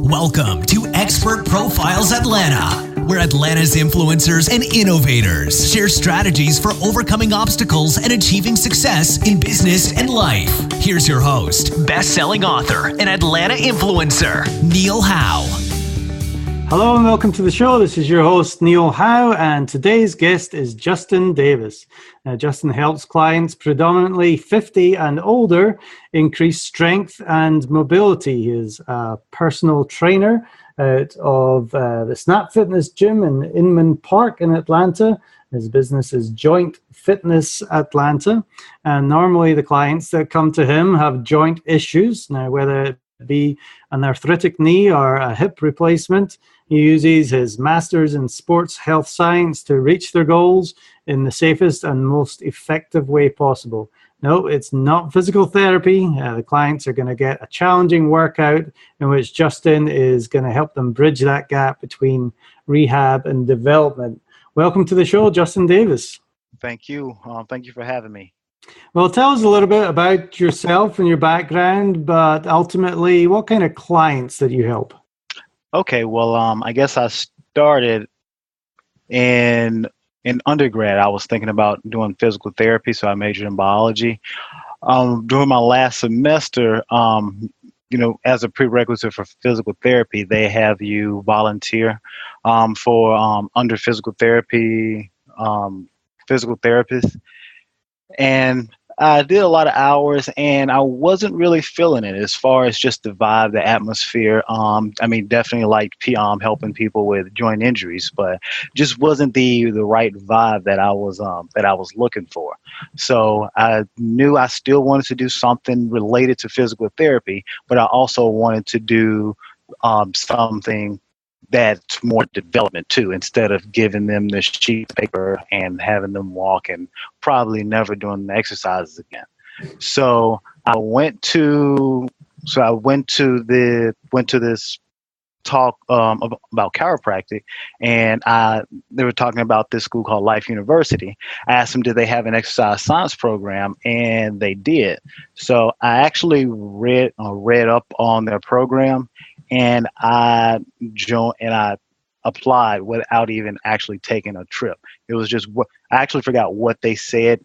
Welcome to Expert Profiles Atlanta, where Atlanta's influencers and innovators share strategies for overcoming obstacles and achieving success in business and life. Here's your host, best-selling author and Atlanta influencer, Neil Howe. Hello and welcome to the show. This is your host, Neil Howe, and today's guest is Justin Davis. Justin helps clients predominantly 50 and older increase strength and mobility. He is a personal trainer out of the Snap Fitness Gym in Inman Park in Atlanta. His business is Joint Fitness Atlanta, and normally the clients that come to him have joint issues. Now, whether it be an arthritic knee or a hip replacement, he uses his master's in sports health science to reach their goals in the safest and most effective way possible. No, it's not physical therapy. The clients are going to get a challenging workout in which Justin is going to help them bridge that gap between rehab and development. Welcome to the show, Justin Davis. Thank you. Thank you for having me. Well, tell us a little bit about yourself and your background, but ultimately, what kind of clients that you help? Okay, well, I guess I started in undergrad. I was thinking about doing physical therapy, so I majored in biology. During my last semester, as a prerequisite for physical therapy, they have you volunteer for under physical therapy, physical therapists. And I did a lot of hours, and I wasn't really feeling it as far as just the vibe, the atmosphere. Definitely like helping people with joint injuries, but just wasn't the right vibe that I was looking for. So I knew I still wanted to do something related to physical therapy, but I also wanted to do something that's more development too, instead of giving them this sheet of paper and having them walk and probably never doing the exercises again. So I went to this talk about chiropractic, and they were talking about this school called Life University. I asked them, did they have an exercise science program? And they did. So I actually read up on their program, and I applied without even actually taking a trip. It was just I actually forgot what they said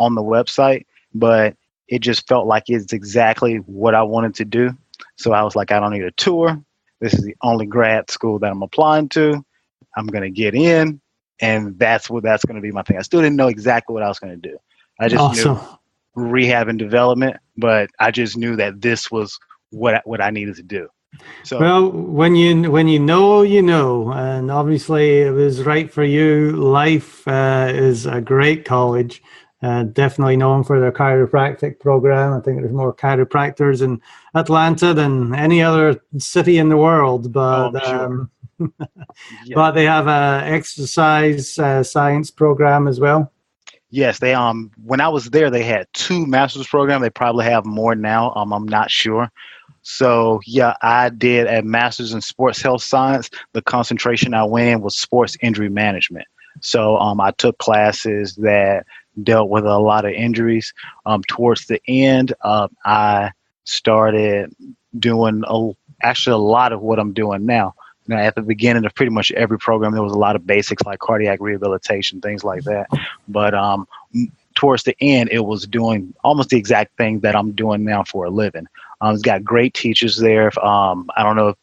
on the website, but it just felt like it's exactly what I wanted to do. So I was like, I don't need a tour. This is the only grad school that I'm applying to. I'm going to get in, and that's going to be my thing. I still didn't know exactly what I was going to do. I just knew rehab and development, but I just knew that this was what I needed to do. So, well, when you know, you know, and obviously it was right for you. Life is a great college, definitely known for their chiropractic program. I think there's more chiropractors in Atlanta than any other city in the world, but sure. Yeah. But they have a exercise science program as well. Yes, they when I was there, they had 2 master's programs. They probably have more now. I'm not sure. So yeah, I did a master's in sports health science. The concentration I went in was sports injury management. So I took classes that dealt with a lot of injuries. Towards the end, I started doing a lot of what I'm doing now. Now, at the beginning of pretty much every program, there was a lot of basics like cardiac rehabilitation, things like that. But towards the end, it was doing almost the exact thing that I'm doing now for a living. It's got great teachers there. I don't know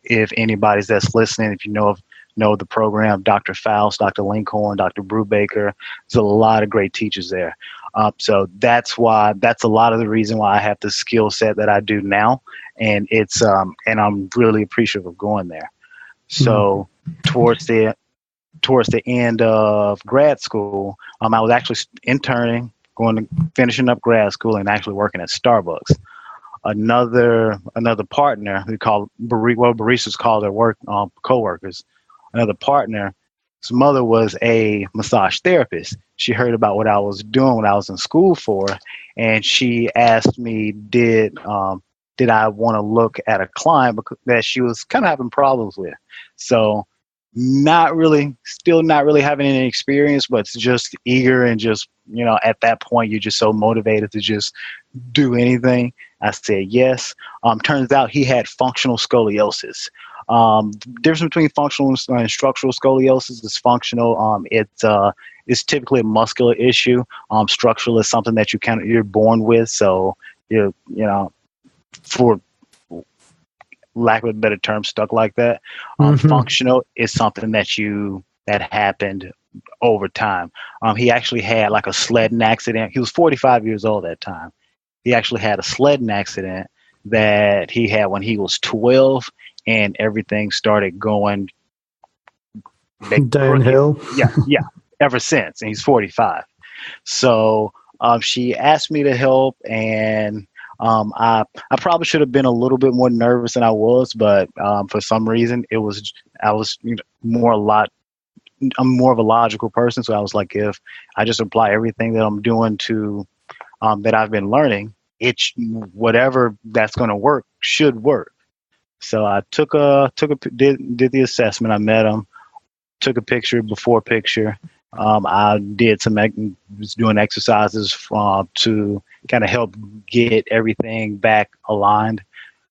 if anybody's that's listening, if you know the program, Dr. Faust, Dr. Lincoln, Dr. Brubaker. There's a lot of great teachers there. So that's a lot of the reason why I have the skill set that I do now. And it's and I'm really appreciative of going there. So towards the end of grad school, I was actually interning, finishing up grad school, and actually working at Starbucks. Another partner, baristas call their work co-workers. Another partner, his mother was a massage therapist. She heard about what I was doing, what I was in school for, and she asked me, did I want to look at a client that she was kind of having problems with? So still not really having any experience, but just eager and just, at that point, you're just so motivated to just do anything. I said yes. Turns out he had functional scoliosis. The difference between functional and structural scoliosis is functional. It's typically a muscular issue. Structural is something that you're born with. So for lack of a better term, stuck like that. Functional is something that happened over time. He actually had like a sledding accident. He was 45 years old at that time. He actually had a sledding accident that he had when he was 12, and everything started going downhill. Yeah, ever since. And he's 45. So she asked me to help, and I probably should have been a little bit more nervous than I was, but for some reason I'm more of a logical person, so I was like, if I just apply everything that I'm doing to that I've been learning, whatever that's going to work should work. So I did the assessment. I met him, took a before picture. I was doing exercises to kind of help get everything back aligned.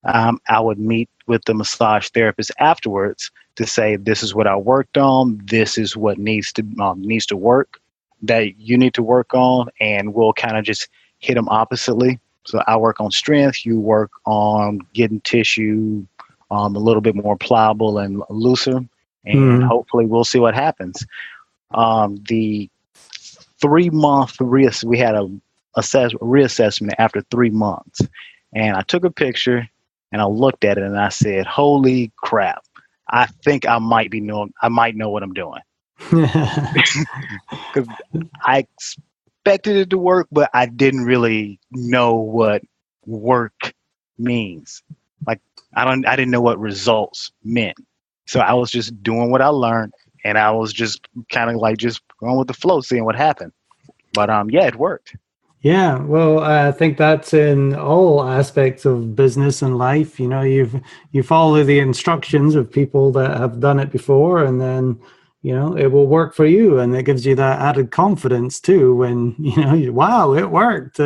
I would meet with the massage therapist afterwards to say, this is what I worked on. This is what needs to work that you need to work on. And we'll kind of just hit them oppositely. So I work on strength. You work on getting tissue a little bit more pliable and looser. And hopefully we'll see what happens. The 3-month we had a reassessment after 3 months, and I took a picture and I looked at it and I said, holy crap, I think I might know what I'm doing. Because I expected it to work, but I didn't really know what work means. Like I didn't know what results meant. So I was just doing what I learned, and I was just kind of like just going with the flow, seeing what happened. But yeah, it worked. Yeah, well, I think that's in all aspects of business and life. You follow the instructions of people that have done it before, and then it will work for you, and it gives you that added confidence too. When wow, it worked.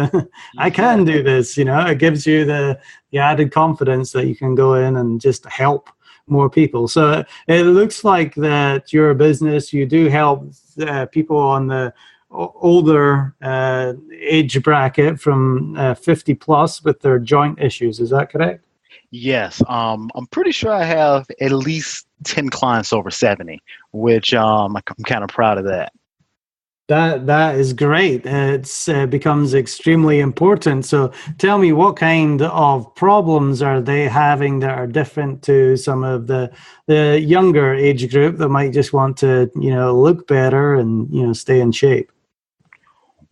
I can do this. It gives you the added confidence that you can go in and just help more people. So it looks like that your business, you do help people on the older age bracket from 50 plus with their joint issues. Is that correct? Yes. I'm pretty sure I have at least 10 clients over 70, which I'm kind of proud of that. That is great. It's becomes extremely important. So tell me, what kind of problems are they having that are different to some of the younger age group that might just want to look better and stay in shape?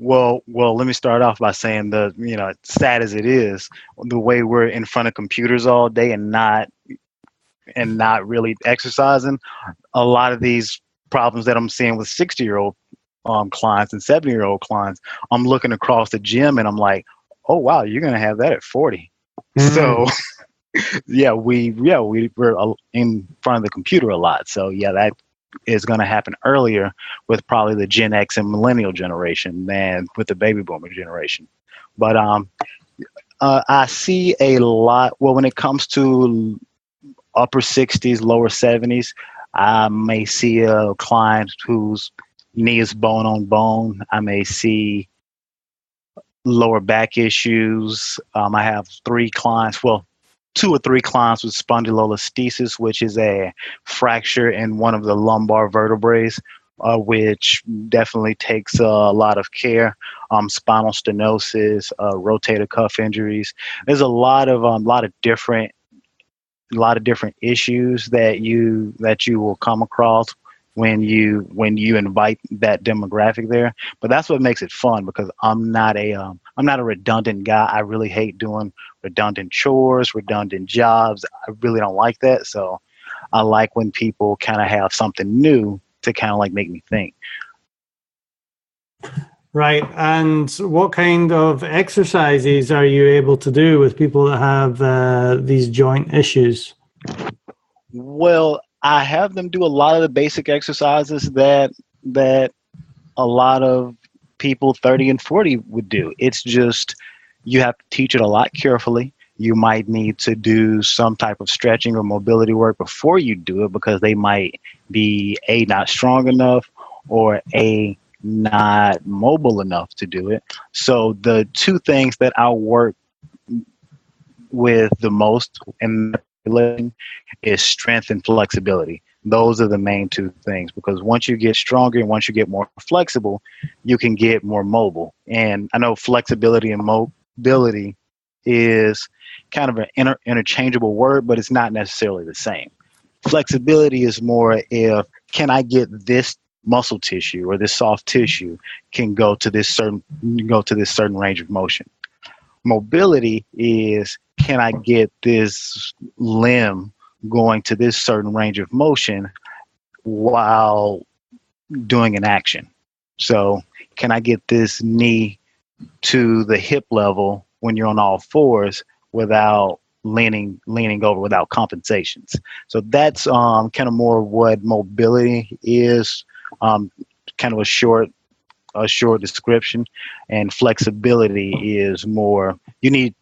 Well, let me start off by saying sad as it is, the way we're in front of computers all day and not really exercising, a lot of these problems that I'm seeing with 60-year-old clients and 70-year-old clients, I'm looking across the gym and I'm like, oh wow, you're gonna have that at 40. So we're in front of the computer a lot. So yeah, that is going to happen earlier with probably the Gen X and millennial generation than with the baby boomer generation. But I see a lot. Well, when it comes to upper 60s, lower 70s, I may see a client whose knee is bone on bone. I may see lower back issues. I have 2 or 3 clients with spondylolisthesis, which is a fracture in one of the lumbar vertebrae, which definitely takes a lot of care. Spinal stenosis, rotator cuff injuries. There's a lot of different issues that you will come across when you invite that demographic there. But that's what makes it fun, because I'm not a redundant guy. I really hate doing redundant chores, redundant jobs. I really don't like that. So I like when people kind of have something new to kind of like make me think. Right. And what kind of exercises are you able to do with people that have these joint issues? Well, I have them do a lot of the basic exercises that a lot of people 30 and 40 would do. It's just you have to teach it a lot carefully. You might need to do some type of stretching or mobility work before you do it because they might be A, not strong enough, or A, not mobile enough to do it. So the two things that I'll work with the most in lifting is strength and flexibility. Those are the main two things, because once you get stronger and once you get more flexible, you can get more mobile. And I know flexibility and mobility is kind of an interchangeable word, but it's not necessarily the same. Flexibility is more if, can I get this muscle tissue or this soft tissue can go to this certain range of motion. Mobility is, can I get this limb going to this certain range of motion while doing an action? So can I get this knee to the hip level when you're on all fours without leaning over, without compensations? So that's kind of more what mobility is, kind of a short description. And flexibility is more, you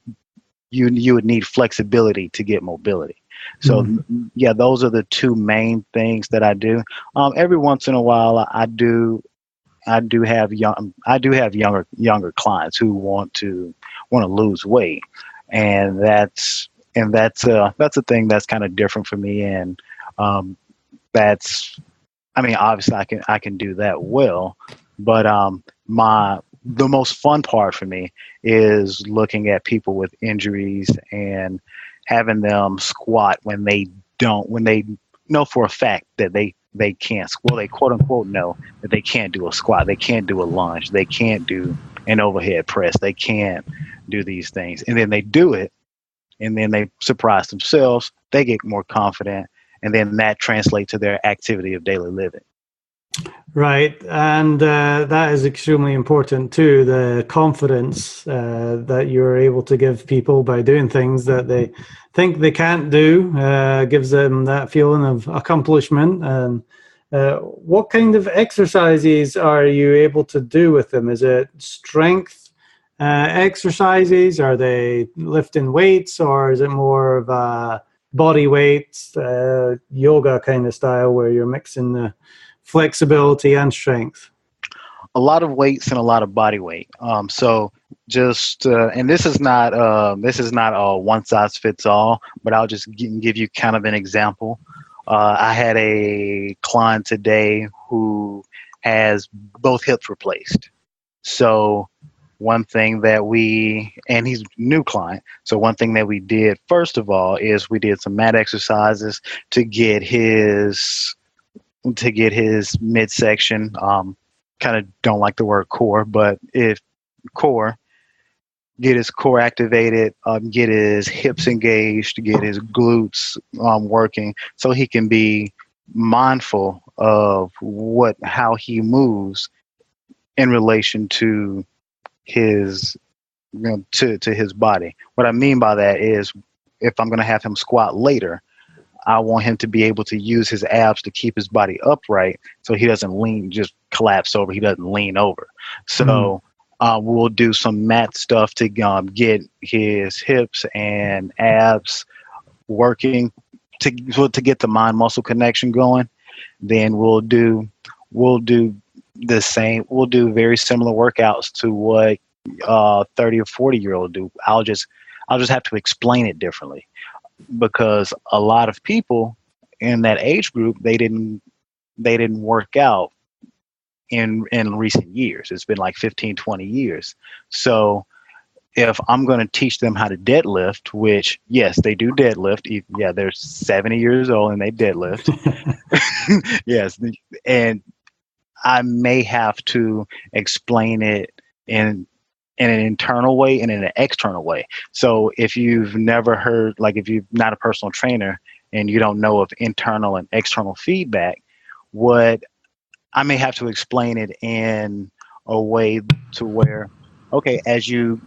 would need flexibility to get mobility. So yeah, those are the two main things that I do. Every once in a while I do have younger clients who want to lose weight, and that's a thing that's kind of different for me. And obviously I can do that well, but the most fun part for me is looking at people with injuries and having them squat when they know for a fact that they can't. Well, they quote unquote know that they can't do a squat, they can't do a lunge, they can't do an overhead press, they can't do these things, and then they do it, and then they surprise themselves, they get more confident, and then that translates to their activity of daily living. Right, and that is extremely important too, the confidence that you're able to give people by doing things that they think they can't do, gives them that feeling of accomplishment. And what kind of exercises are you able to do with them? Is it strength exercises? Are they lifting weights, or is it more of a body weight yoga kind of style where you're mixing the flexibility and strength? A lot of weights and a lot of body weight. So just and this is not a one size fits all, but I'll just give you kind of an example. I had a client today who has both hips replaced. So one thing and he's a new client. So one thing that we did first of all is we did some mat exercises to get his midsection, kind of don't like the word core, but if core, get his core activated, get his hips engaged, get his glutes working, so he can be mindful of how he moves in relation to his to his body. What I mean by that is, if I'm going to have him squat later, I want him to be able to use his abs to keep his body upright, so he doesn't just collapse over. He doesn't lean over. So we'll do some mat stuff to get his hips and abs working to get the mind muscle connection going. Then we'll do the same. We'll do very similar workouts to what 30 or 40-year-old do. I'll just have to explain it differently, because a lot of people in that age group, they didn't work out in recent years. It's been like 15, 20 years. So if I'm going to teach them how to deadlift, which, yes, they do deadlift. Yeah, they're 70 years old and they deadlift. Yes. And I may have to explain it in an internal way and in an external way. So if you've never heard, like if you're not a personal trainer and you don't know of internal and external feedback, what I may have to explain it in a way to where, okay, as you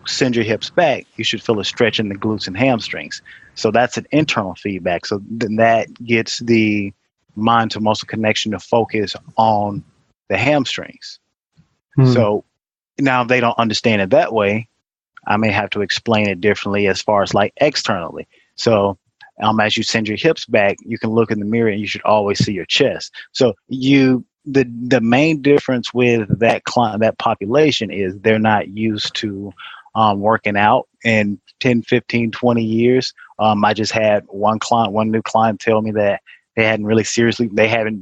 send your hips back, you should feel a stretch in the glutes and hamstrings. So that's an internal feedback. So then that gets the mind to muscle connection to focus on the hamstrings. So now if they don't understand it that way, I may have to explain it differently as far as like externally. So as you send your hips back, you can look in the mirror and you should always see your chest. So the main difference with that population is they're not used to working out in 10, 15, 20 years. I just had one new client tell me that they haven't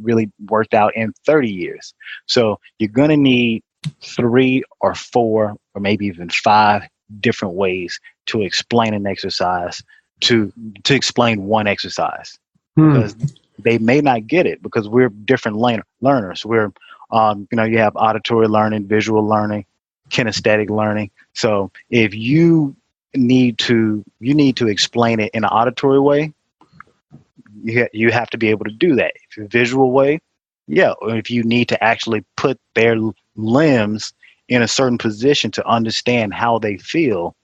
really worked out in 30 years. So you're going to need 3 or 4 or maybe even 5 different ways to explain an exercise to explain one exercise, because they may not get it, because we're different learners. We're you have auditory learning, visual learning, kinesthetic learning. So if you need to explain it in an auditory way, you have to be able to do that. If a visual way, yeah, or if you need to actually put their limbs in a certain position to understand how they feel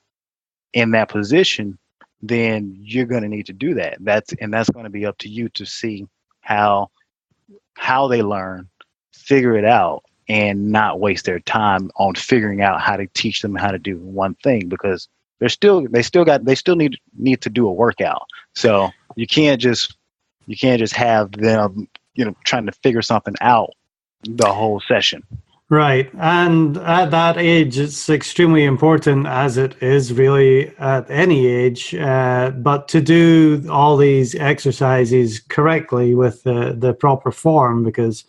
in that position, then you're going to need to do that. That's going to be up to you to see how they learn, figure it out, and not waste their time on figuring out how to teach them how to do one thing, because they still need to do a workout. So you can't just have them trying to figure something out the whole session. Right. And at that age, it's extremely important, as it is really at any age, but to do all these exercises correctly with the proper form, because,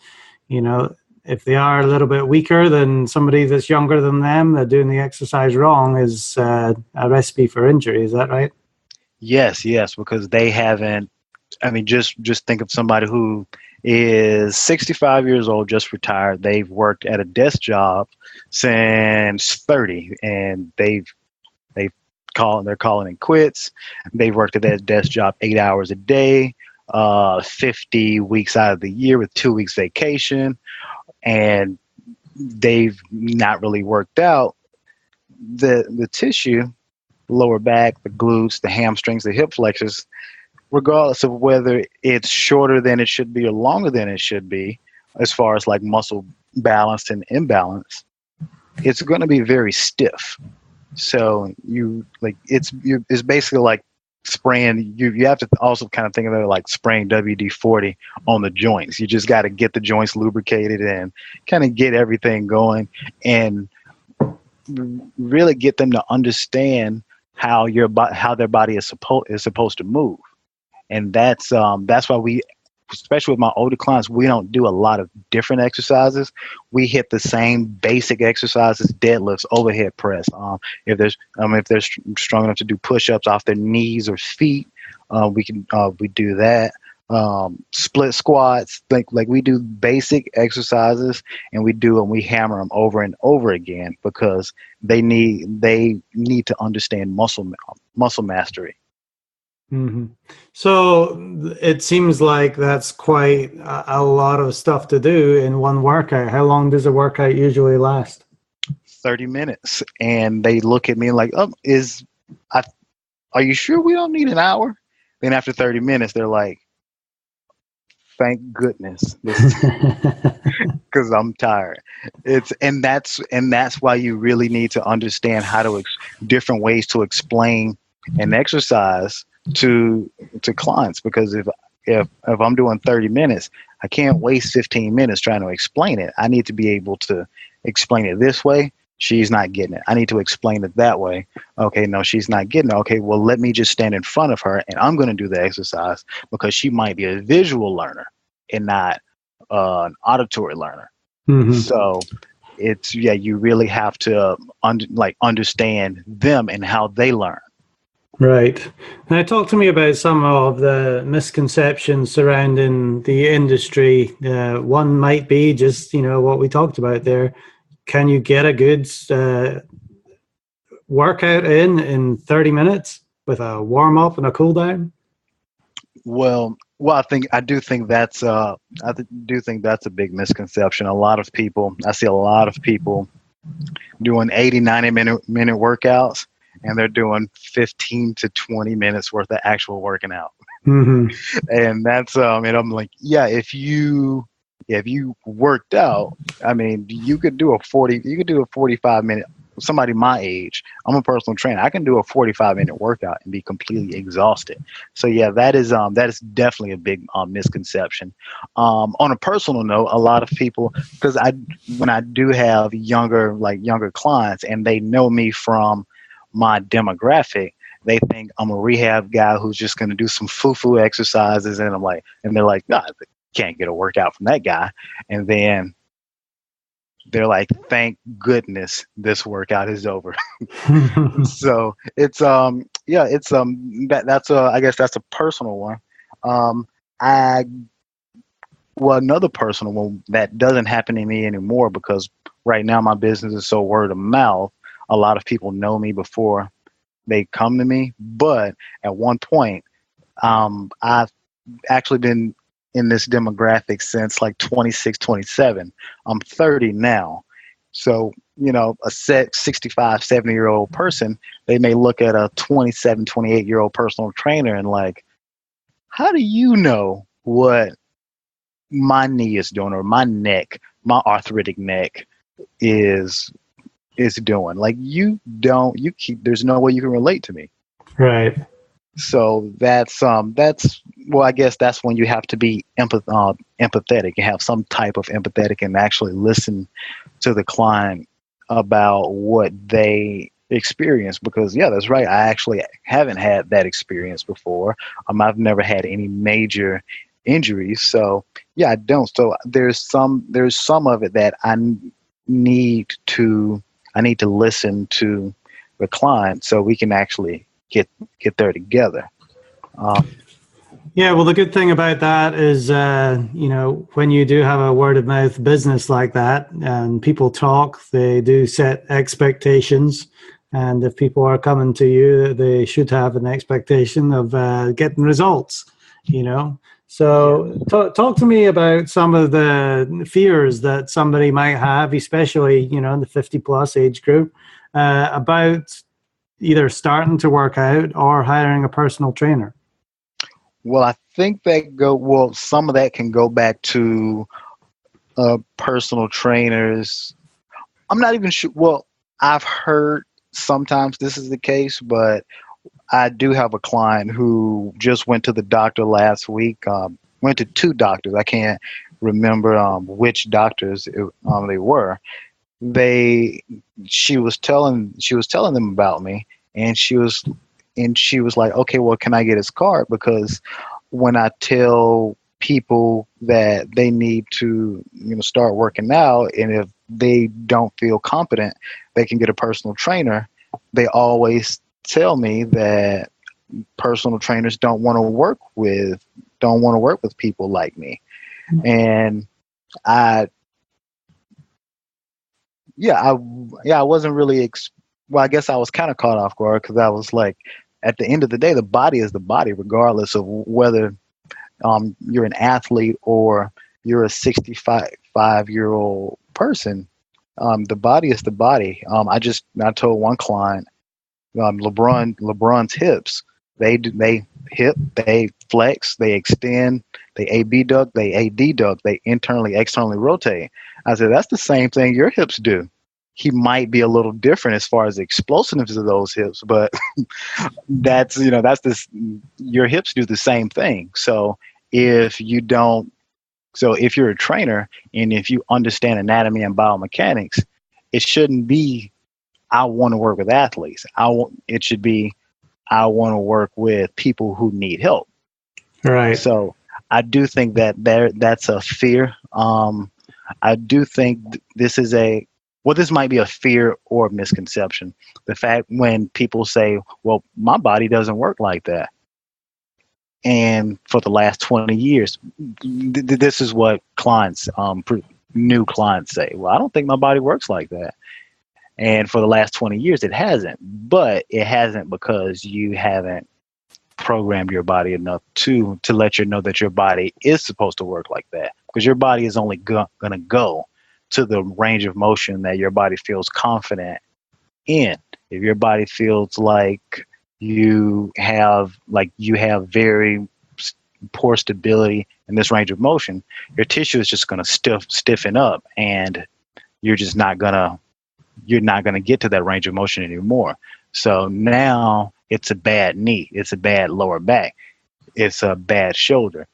if they are a little bit weaker than somebody that's younger than them, they're doing the exercise wrong is a recipe for injury. Is that right? Yes, because they haven't. I mean, just think of somebody who is 65 years old, just retired. They've worked at a desk job since 30, and they're calling it quits. They've worked at that desk job 8 hours a day, 50 weeks out of the year with 2 weeks vacation, and they've not really worked out the tissue, lower back, the glutes, the hamstrings, the hip flexors, regardless of whether it's shorter than it should be or longer than it should be, as far as like muscle balance and imbalance, it's going to be very stiff. So it's basically like spraying. You have to also kind of think of it like spraying WD-40 on the joints. You just got to get the joints lubricated and kind of get everything going, and really get them to understand how their body is supposed to move. And that's why we, especially with my older clients, we don't do a lot of different exercises. We hit the same basic exercises: deadlifts, overhead press. If they're strong enough to do push-ups off their knees or feet, we do that. Split squats, like we do basic exercises, and we hammer them over and over again, because they need to understand muscle mastery. Mm-hmm. So it seems like that's quite a lot of stuff to do in one workout. How long does a workout usually last? 30 minutes. And they look at me like, are you sure we don't need an hour? Then after 30 minutes, they're like, thank goodness, because I'm tired. That's why you really need to understand how different ways to explain an exercise to clients, because if I'm doing 30 minutes, I can't waste 15 minutes trying to explain it. I need to be able to explain it this way. She's not getting it. I need to explain it that way. Okay, no, she's not getting it. Okay, well, let me just stand in front of her and I'm going to do the exercise, because she might be a visual learner and not an auditory learner. Mm-hmm. So you really have to understand them and how they learn. Right. Now, talk to me about some of the misconceptions surrounding the industry. One might be just, what we talked about there. Can you get a good workout in 30 minutes with a warm up and a cool down? Well, I do think that's a big misconception. I see a lot of people doing 80, 90-minute workouts, and they're doing 15 to 20 minutes worth of actual working out. Mm-hmm. And that's and I'm like, yeah, if you worked out, I mean, you could do a 45-minute. Somebody my age, I'm a personal trainer, I can do a 45-minute workout and be completely exhausted. So yeah, that is definitely a big misconception. On a personal note, a lot of people, because when I do have younger clients and they know me from my demographic, they think I'm a rehab guy who's just going to do some foo-foo exercises, and they're like, nah, can't get a workout from that guy. And then they're like, thank goodness this workout is over. So it's that's I guess that's a personal one. Another personal one that doesn't happen to me anymore, because right now my business is so word of mouth. A lot of people know me before they come to me, but at one point, I've actually been in this demographic since like 26, 27. I'm 30 now. So, a 65, 70-year-old person, they may look at a 27, 28-year-old personal trainer and like, how do you know what my knee is doing, or my neck, my arthritic neck is doing? Like, there's no way you can relate to me. Right. So that's well, I guess that's when you have to be empathetic and have some type of empathetic and actually listen to the client about what they experience. Because yeah, that's right, I actually haven't had that experience before. I've never had any major injuries, so yeah, I don't. So there's some of it that I need to listen to the client so we can actually get there together. Yeah, well, the good thing about that is, when you do have a word of mouth business like that and people talk, they do set expectations. And if people are coming to you, they should have an expectation of getting results, So talk to me about some of the fears that somebody might have, especially, in the 50 plus age group, about either starting to work out or hiring a personal trainer. Well, I think some of that can go back to personal trainers. I'm not even sure. Well, I've heard sometimes this is the case, but I do have a client who just went to the doctor last week. Went to two doctors. I can't remember which doctors they were. She was telling them about me, and she was like, okay, well, can I get his card? Because when I tell people that they need to start working out, and if they don't feel competent, they can get a personal trainer, they always tell me that personal trainers don't want to work with people like me. And I wasn't really well, I guess I was kind of caught off guard, because I was like, at the end of the day, the body is the body, regardless of whether you're an athlete or you're a 65-year-old person. The body is the body. I told one client, LeBron's hips, they flex, they extend, they AB duct, they AD duct, they internally, externally rotate. I said, that's the same thing your hips do. He might be a little different as far as the explosiveness of those hips, but your hips do the same thing. So if you're a trainer and if you understand anatomy and biomechanics, it shouldn't be, I want to work with athletes. It should be, I want to work with people who need help. Right. So I do think that's a fear. I do think this might be a fear or a misconception. The fact when people say, well, my body doesn't work like that. And for the last 20 years, this is what new clients say. Well, I don't think my body works like that. And for the last 20 years, it hasn't. But it hasn't because you haven't programmed your body enough to let you know that your body is supposed to work like that. Because your body is only going to go to the range of motion that your body feels confident in. If your body feels like you have very poor stability in this range of motion, your tissue is just going to stiffen up, and you're not going to get to that range of motion anymore. So now it's a bad knee, it's a bad lower back, it's a bad shoulder.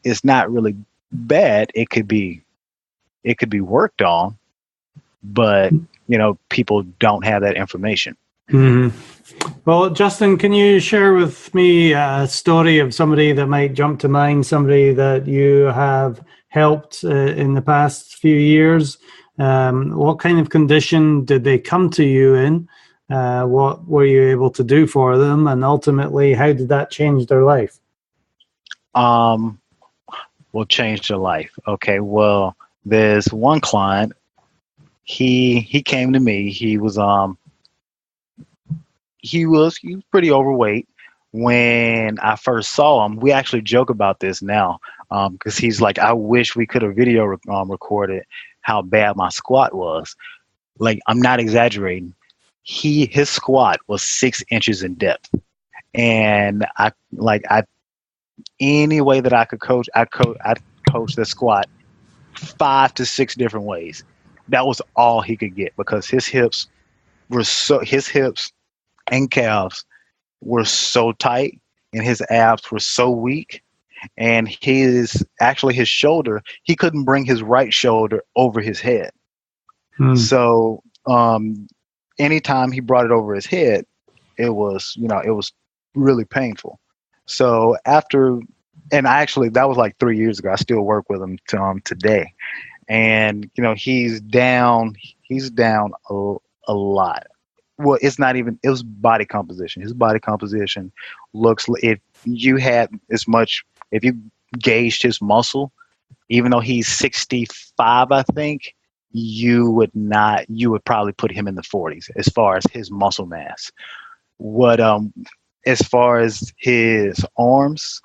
It's not really bad. It could be worked on, but people don't have that information. Mm-hmm. Well, Justin, can you share with me a story of somebody that might jump to mind, somebody that you have helped in the past few years? What kind of condition did they come to you in? What were you able to do for them? And ultimately, how did that change their life? Will change their life. Okay, well, there's one client. He came to me. He was pretty overweight when I first saw him. We actually joke about this now because he's like, I wish we could have video recorded how bad my squat was. Like, I'm not exaggerating. His squat was 6 inches in depth, and I any way that I could coach, I'd coach the squat 5 to 6 different ways. That was all he could get because his hips and calves were so tight, and his abs were so weak, and his shoulder, he couldn't bring his right shoulder over his head. So anytime he brought it over his head, it was really painful. So that was like 3 years ago. I still work with him today, and he's down a lot. Well, it was body composition. His body composition looks, if you gauged his muscle, even though he's 65, I think, you would probably put him in the 40s as far as his muscle mass. As far as his arms,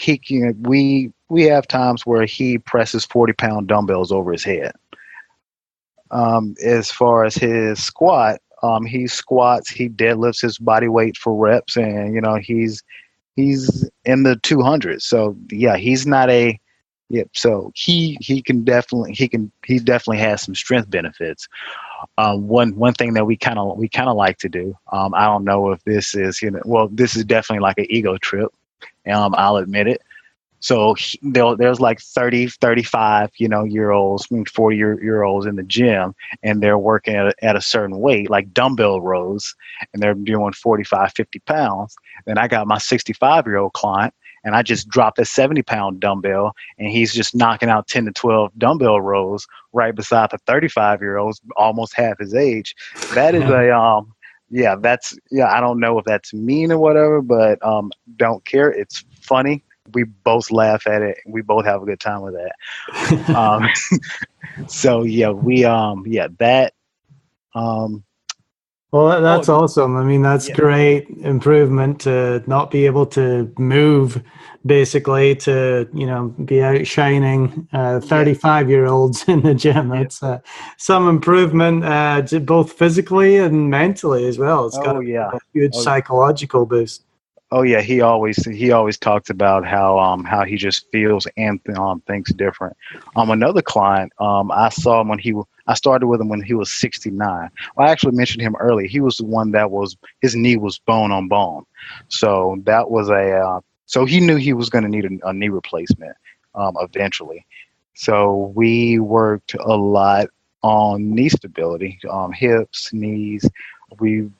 we have times where he presses 40-pound dumbbells over his head. As far as his squat, he deadlifts his body weight for reps, and he's in the 200s. So yeah, he's not so he definitely has some strength benefits. One thing that we kind of like to do, I don't know if this is this is definitely like an ego trip. I'll admit it. So there's like 30, 35, year olds, 40 year olds in the gym, and they're working at a certain weight, like dumbbell rows, and they're doing 45, 50 pounds. Then I got my 65-year-old client, and I just dropped a 70-pound dumbbell, and he's just knocking out 10 to 12 dumbbell rows right beside the 35-year-olds, almost half his age. That is I don't know if that's mean or whatever, but don't care. It's funny. We both laugh at it. We both have a good time with that. So yeah, that. Well, that's awesome. I mean, that's great improvement to not be able to move, basically, to be outshining 35-year-olds in the gym. That's some improvement, both physically and mentally as well. It's got a huge psychological boost. Oh yeah, he always talks about how he just feels and thinks different. Another client, I saw him I started with him when he was 69. Well, I actually mentioned him earlier. He was the one his knee was bone on bone, so that was so he knew he was going to need a knee replacement eventually. So we worked a lot on knee stability, hips, knees. We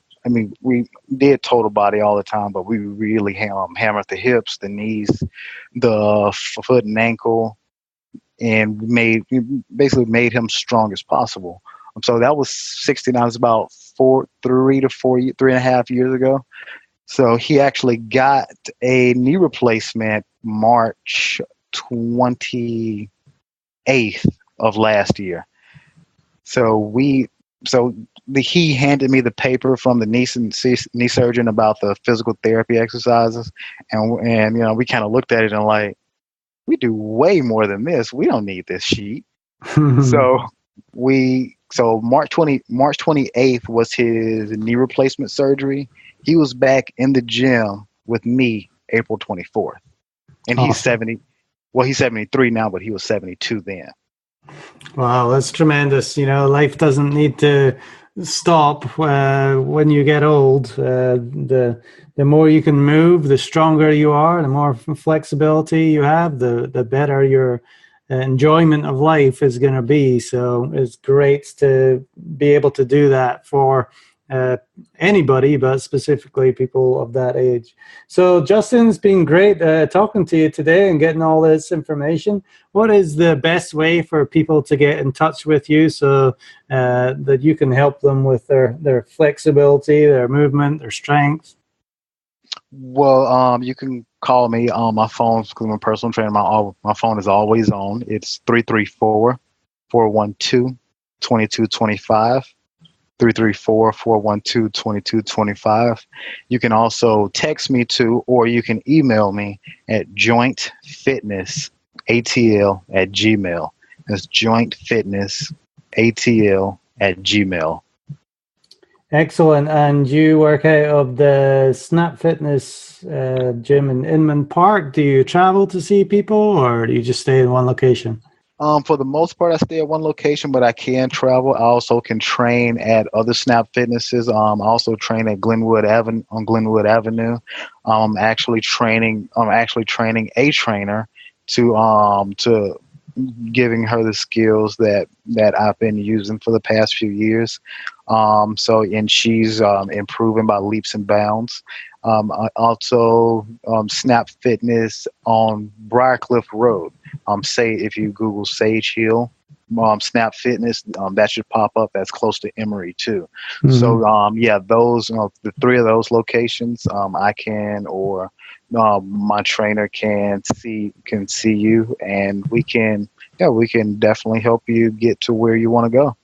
did total body all the time, but we really hammered the hips, the knees, the foot and ankle, and basically made him strong as possible. So that was 69. It was about 3.5 years ago. So he actually got a knee replacement March 28th of last year. So he handed me the paper from the knee surgeon about the physical therapy exercises, and we kind of looked at it and like, we do way more than this. We don't need this sheet. So March 28th was his knee replacement surgery. He was back in the gym with me April 24th. And he's Awesome. 70. Well, he's 73 now, but he was 72 then. Wow, that's tremendous. Life doesn't need to stop when you get old. The more you can move, the stronger you are, the more flexibility you have, the better your enjoyment of life is going to be. So it's great to be able to do that for anybody, but specifically people of that age. So Justin, it's been great talking to you today and getting all this information. What is the best way for people to get in touch with you so that you can help them with their flexibility, their movement, their strength? Well, you can call me on my phone. I'm a personal trainer. My phone is always on. It's 334-412-2225. 334-412-2225. You can also text me too, or you can email me at jointfitnessatl@gmail. That's jointfitnessatl@gmail. Excellent. And you work out of the Snap Fitness gym in Inman Park. Do you travel to see people, or do you just stay in one location? For the most part, I stay at one location, but I can travel. I also can train at other Snap Fitnesses. I also train at Glenwood Avenue on Glenwood Avenue. I'm actually training a trainer to giving her the skills that I've been using for the past few years. And she's improving by leaps and bounds. I also Snap Fitness on Briarcliff Road. Say if you Google Sage Hill, Snap Fitness, that should pop up. That's close to Emory too. Mm-hmm. So those the three of those locations, I can or my trainer can see you, and we can definitely help you get to where you want to go.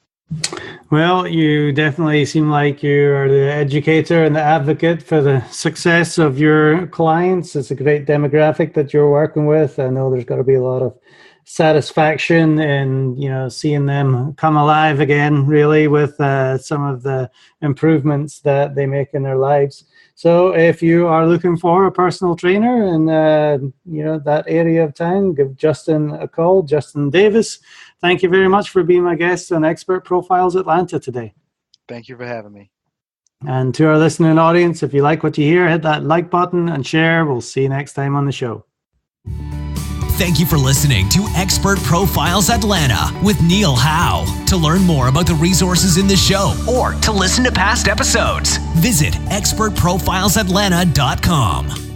Well, you definitely seem like you are the educator and the advocate for the success of your clients. It's a great demographic that you're working with. I know there's got to be a lot of satisfaction in seeing them come alive again, really, with some of the improvements that they make in their lives. So if you are looking for a personal trainer in that area of town, give Justin a call. Justin Davis, thank you very much for being my guest on Expert Profiles Atlanta today. Thank you for having me. And to our listening audience, if you like what you hear, hit that like button and share. We'll see you next time on the show. Thank you for listening to Expert Profiles Atlanta with Neil Howe. To learn more about the resources in the show or to listen to past episodes, visit expertprofilesatlanta.com.